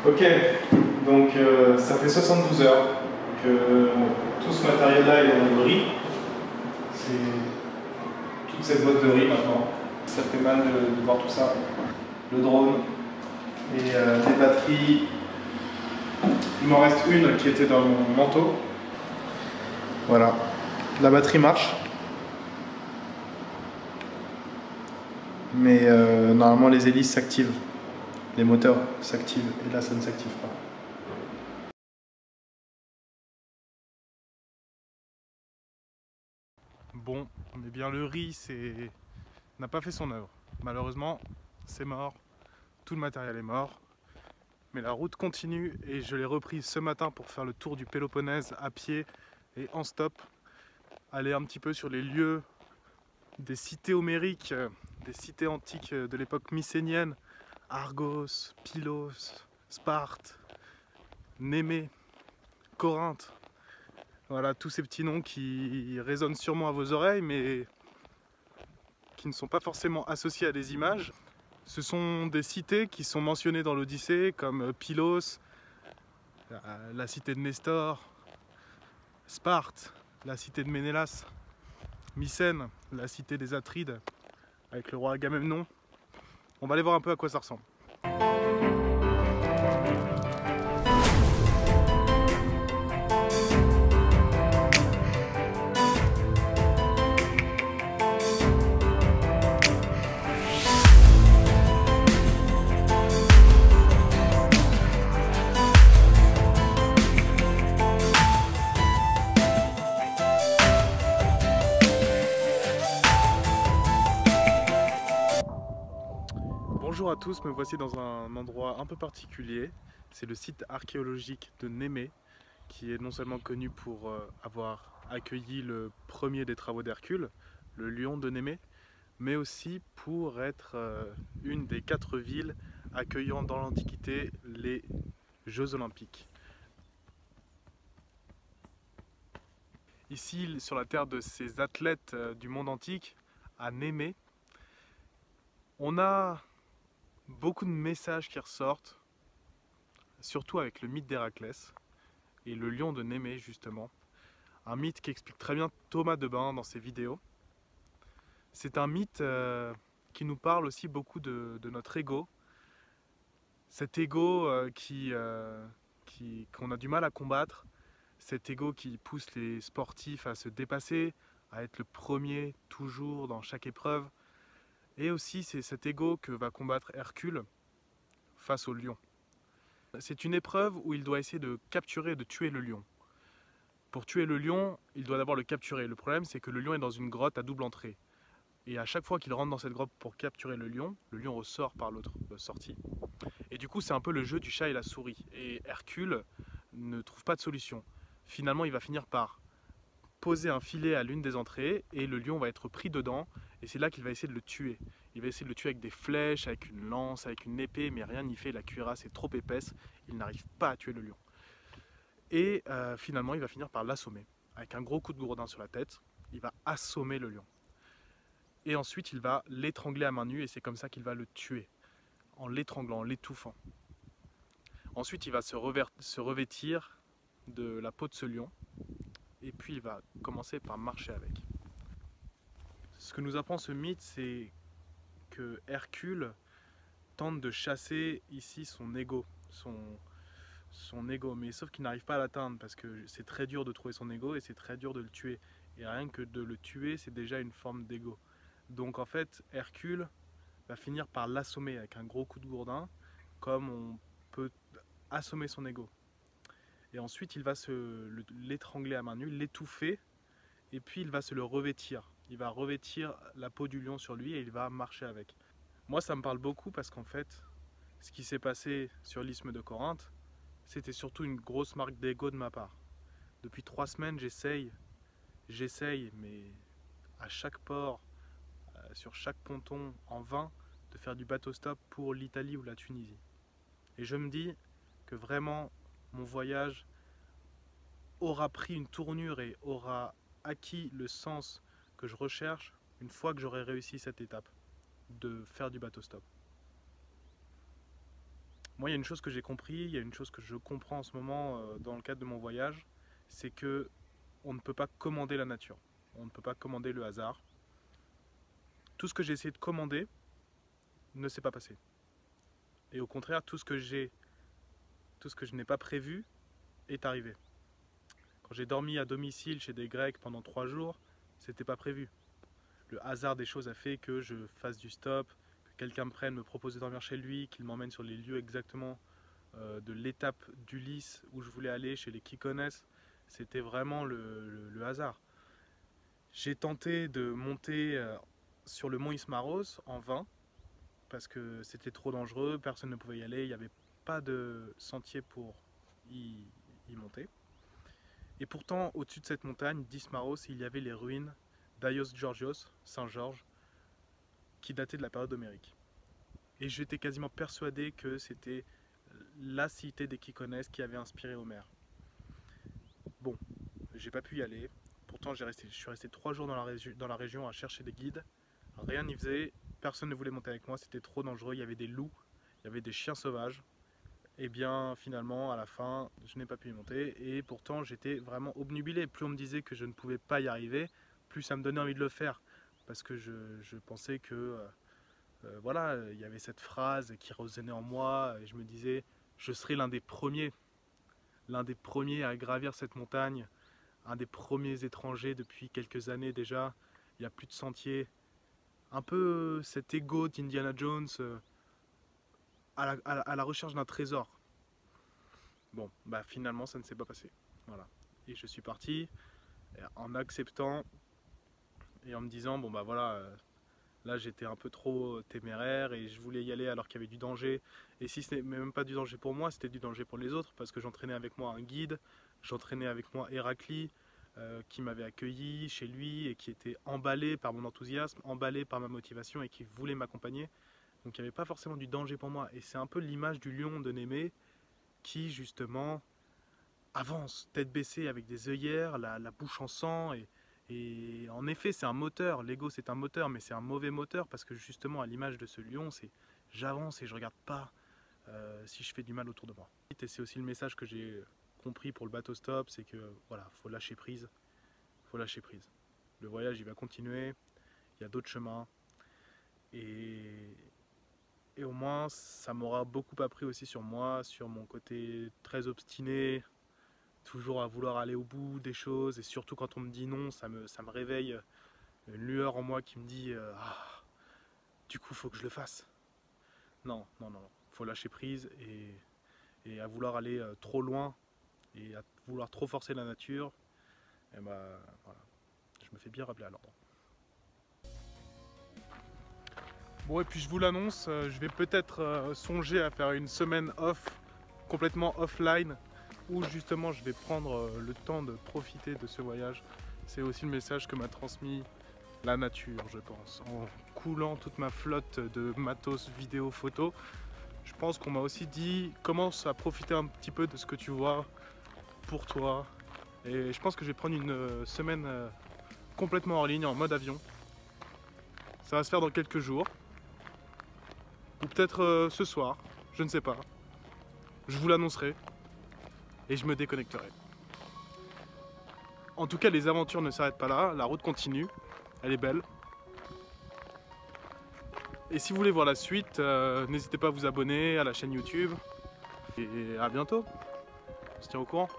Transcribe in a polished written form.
Ok, donc ça fait 72 heures que tout ce matériel-là est dans le riz. C'est toute cette boîte de riz maintenant. Ça fait mal de voir tout ça. Le drone et les batteries. Il m'en reste une qui était dans mon manteau. Voilà, la batterie marche. Mais normalement les hélices s'activent. Les moteurs s'activent et là ça ne s'active pas. Bon, eh bien le riz n'a pas fait son œuvre. Malheureusement, c'est mort. Tout le matériel est mort. Mais la route continue et je l'ai reprise ce matin pour faire le tour du Péloponnèse à pied et en stop. Aller un petit peu sur les lieux des cités homériques, des cités antiques de l'époque mycénienne. Argos, Pylos, Sparte, Némée, Corinthe. Voilà, tous ces petits noms qui résonnent sûrement à vos oreilles, mais qui ne sont pas forcément associés à des images. Ce sont des cités qui sont mentionnées dans l'Odyssée, comme Pylos, la cité de Nestor, Sparte, la cité de Ménélas, Mycène, la cité des Atrides, avec le roi Agamemnon. On va aller voir un peu à quoi ça ressemble. Bonjour à tous, me voici dans un endroit un peu particulier. C'est le site archéologique de Némée, qui est non seulement connu pour avoir accueilli le premier des travaux d'Hercule, le lion de Némée, mais aussi pour être une des 4 villes accueillant dans l'Antiquité les Jeux Olympiques. Ici, sur la terre de ces athlètes du monde antique, à Némée, on a beaucoup de messages qui ressortent, surtout avec le mythe d'Héraclès et le lion de Némée justement. Un mythe qui explique très bien Thomas Debain dans ses vidéos. C'est un mythe qui nous parle aussi beaucoup de notre ego. Cet ego qu'on a du mal à combattre, cet ego qui pousse les sportifs à se dépasser, à être le premier toujours dans chaque épreuve. Et aussi c'est cet ego que va combattre Hercule face au lion. C'est une épreuve où il doit essayer de capturer et de tuer le lion. Pour tuer le lion, il doit d'abord le capturer. Le problème, c'est que le lion est dans une grotte à double entrée. Et à chaque fois qu'il rentre dans cette grotte pour capturer le lion ressort par l'autre sortie. Et du coup, c'est un peu le jeu du chat et la souris. Et Hercule ne trouve pas de solution. Finalement, il va finir par poser un filet à l'une des entrées et le lion va être pris dedans. Et c'est là qu'il va essayer de le tuer. Il va essayer de le tuer avec des flèches, avec une lance, avec une épée, mais rien n'y fait. La cuirasse est trop épaisse. Il n'arrive pas à tuer le lion. Et finalement, il va finir par l'assommer. Avec un gros coup de gourdin sur la tête, il va assommer le lion. Et ensuite, il va l'étrangler à main nue et c'est comme ça qu'il va le tuer, en l'étranglant, en l'étouffant. Ensuite, il va se revêtir de la peau de ce lion et puis il va commencer par marcher avec. Ce que nous apprend ce mythe, c'est que Hercule tente de chasser ici son ego, son ego, mais sauf qu'il n'arrive pas à l'atteindre parce que c'est très dur de trouver son ego et c'est très dur de le tuer. Et rien que de le tuer, c'est déjà une forme d'ego. Donc en fait, Hercule va finir par l'assommer avec un gros coup de gourdin, comme on peut assommer son ego. Et ensuite, il va l'étrangler à main nue, l'étouffer, et puis il va se le revêtir. Il va revêtir la peau du lion sur lui et il va marcher avec. Moi, ça me parle beaucoup parce qu'en fait, ce qui s'est passé sur l'isthme de Corinthe, c'était surtout une grosse marque d'ego de ma part. Depuis 3 semaines, j'essaye, mais à chaque port, sur chaque ponton, en vain, de faire du bateau stop pour l'Italie ou la Tunisie. Et je me dis que vraiment, mon voyage aura pris une tournure et aura acquis le sens que je recherche une fois que j'aurai réussi cette étape de faire du bateau stop. Moi, il y a une chose que j'ai compris, il y a une chose que je comprends en ce moment dans le cadre de mon voyage, c'est que on ne peut pas commander la nature, on ne peut pas commander le hasard. Tout ce que j'ai essayé de commander ne s'est pas passé. Et au contraire, tout ce que je n'ai pas prévu est arrivé. Quand j'ai dormi à domicile chez des Grecs pendant 3 jours, c'était pas prévu. Le hasard des choses a fait que je fasse du stop, que quelqu'un me prenne, me propose de dormir chez lui, qu'il m'emmène sur les lieux exactement de l'étape d'Ulysse où je voulais aller, chez les qui connaissent. C'était vraiment le hasard. J'ai tenté de monter sur le mont Ismaros en vain, parce que c'était trop dangereux, personne ne pouvait y aller, il n'y avait pas de sentier pour y monter. Et pourtant, au-dessus de cette montagne, d'Ismaros, il y avait les ruines d'Aios Georgios, Saint-Georges, qui dataient de la période homérique. Et j'étais quasiment persuadé que c'était la cité des Kykonès qui avait inspiré Homère. Bon, j'ai pas pu y aller. Pourtant, je suis resté 3 jours dans la région à chercher des guides. Rien n'y faisait, personne ne voulait monter avec moi, c'était trop dangereux. Il y avait des loups, il y avait des chiens sauvages. Et bien finalement, à la fin, je n'ai pas pu y monter. Et pourtant, j'étais vraiment obnubilé. Plus on me disait que je ne pouvais pas y arriver, plus ça me donnait envie de le faire. Parce que je pensais que voilà, il y avait cette phrase qui résonnait en moi. Et je me disais, je serai l'un des premiers à gravir cette montagne, un des premiers étrangers depuis quelques années déjà. Il n'y a plus de sentiers. Un peu cet ego d'Indiana Jones à la recherche d'un trésor. Bon, bah finalement ça ne s'est pas passé. Voilà. Et je suis parti en acceptant et en me disant, bon bah voilà, là j'étais un peu trop téméraire et je voulais y aller alors qu'il y avait du danger. Et si ce n'est même pas du danger pour moi, c'était du danger pour les autres, parce que j'entraînais avec moi un guide, j'entraînais avec moi Héraclie, qui m'avait accueilli chez lui et qui était emballé par mon enthousiasme, emballé par ma motivation et qui voulait m'accompagner. Donc il n'y avait pas forcément du danger pour moi. Et c'est un peu l'image du lion de Némée qui justement avance, tête baissée avec des œillères, la bouche en sang. Et en effet, c'est un moteur. L'ego, c'est un moteur, mais c'est un mauvais moteur parce que justement, à l'image de ce lion, c'est j'avance et je regarde pas si je fais du mal autour de moi. Et c'est aussi le message que j'ai compris pour le bateau stop, c'est que voilà, faut lâcher prise. Faut lâcher prise. Le voyage, il va continuer. Il y a d'autres chemins. Et au moins, ça m'aura beaucoup appris aussi sur moi, sur mon côté très obstiné, toujours à vouloir aller au bout des choses, et surtout quand on me dit non, ça me réveille une lueur en moi qui me dit ah, du coup, faut que je le fasse. Non, non, non, faut lâcher prise et à vouloir aller trop loin et à vouloir trop forcer la nature, et bah voilà, je me fais bien rappeler à l'ordre. Bon, et puis je vous l'annonce, je vais peut-être songer à faire une semaine off, complètement offline, où justement je vais prendre le temps de profiter de ce voyage. C'est aussi le message que m'a transmis la nature, je pense. En coulant toute ma flotte de matos vidéo photo, je pense qu'on m'a aussi dit commence à profiter un petit peu de ce que tu vois pour toi. Et je pense que je vais prendre une semaine complètement hors ligne, en mode avion. Ça va se faire dans quelques jours. Ou peut-être ce soir, je ne sais pas. Je vous l'annoncerai et je me déconnecterai. En tout cas, les aventures ne s'arrêtent pas là, la route continue, elle est belle. Et si vous voulez voir la suite, n'hésitez pas à vous abonner à la chaîne YouTube. Et à bientôt, on se tient au courant.